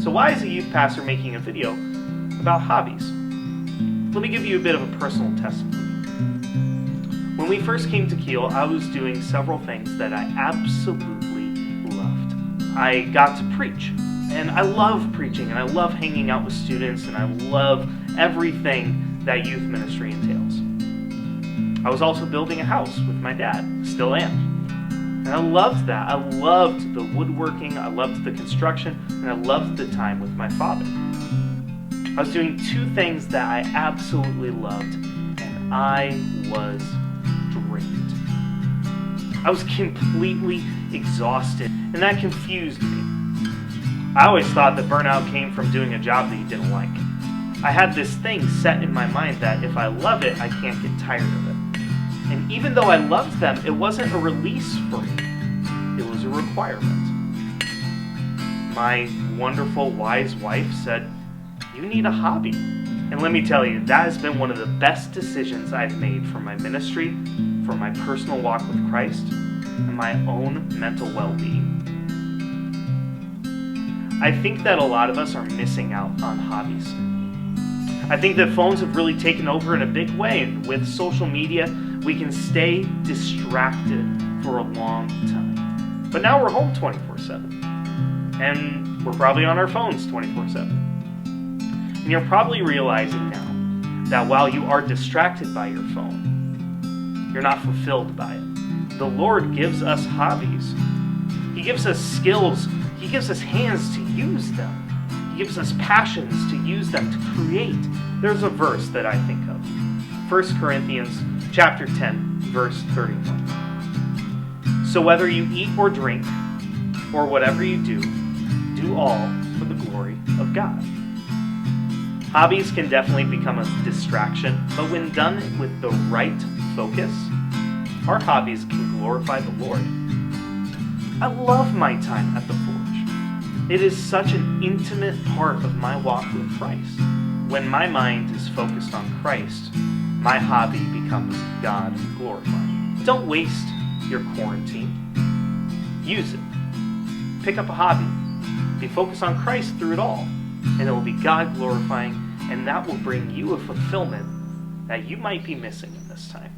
So why is a youth pastor making a video about hobbies? Let me give you a bit of a personal testimony. When we first came to Kiel, I was doing several things that I absolutely loved. I got to preach, and I love preaching, and I love hanging out with students, and I love everything that youth ministry entails. I was also building a house with my dad, still am. And I loved that. I loved the woodworking, I loved the construction, and I loved the time with my father. I was doing two things that I absolutely loved, and I was drained. I was completely exhausted, and that confused me. I always thought that burnout came from doing a job that you didn't like. I had this thing set in my mind that if I love it, I can't get tired of it. And even though I loved them, it wasn't a release for me. It was a requirement. My wonderful, wise wife said, "You need a hobby." And let me tell you, that has been one of the best decisions I've made for my ministry, for my personal walk with Christ, and my own mental well-being. I think that a lot of us are missing out on hobbies. I think that phones have really taken over in a big way, and with social media, we can stay distracted for a long time. But now we're home 24/7, and we're probably on our phones 24/7. And you're probably realizing now that while you are distracted by your phone, you're not fulfilled by it. The Lord gives us hobbies. He gives us skills. He gives us hands to use them. He gives us passions to use them, to create. There's a verse that I think of. 1 Corinthians chapter 10, verse 31. So whether you eat or drink, or whatever you do all for the glory of God. Hobbies can definitely become a distraction, but when done with the right focus, our hobbies can glorify the Lord. I love my time at the Forge. It is such an intimate part of my walk with Christ. When my mind is focused on Christ, my hobby becomes God glorifying. Don't waste your quarantine. Use it. Pick up a hobby. Be focused on Christ through it all, and it will be God glorifying, and that will bring you a fulfillment that you might be missing in this time.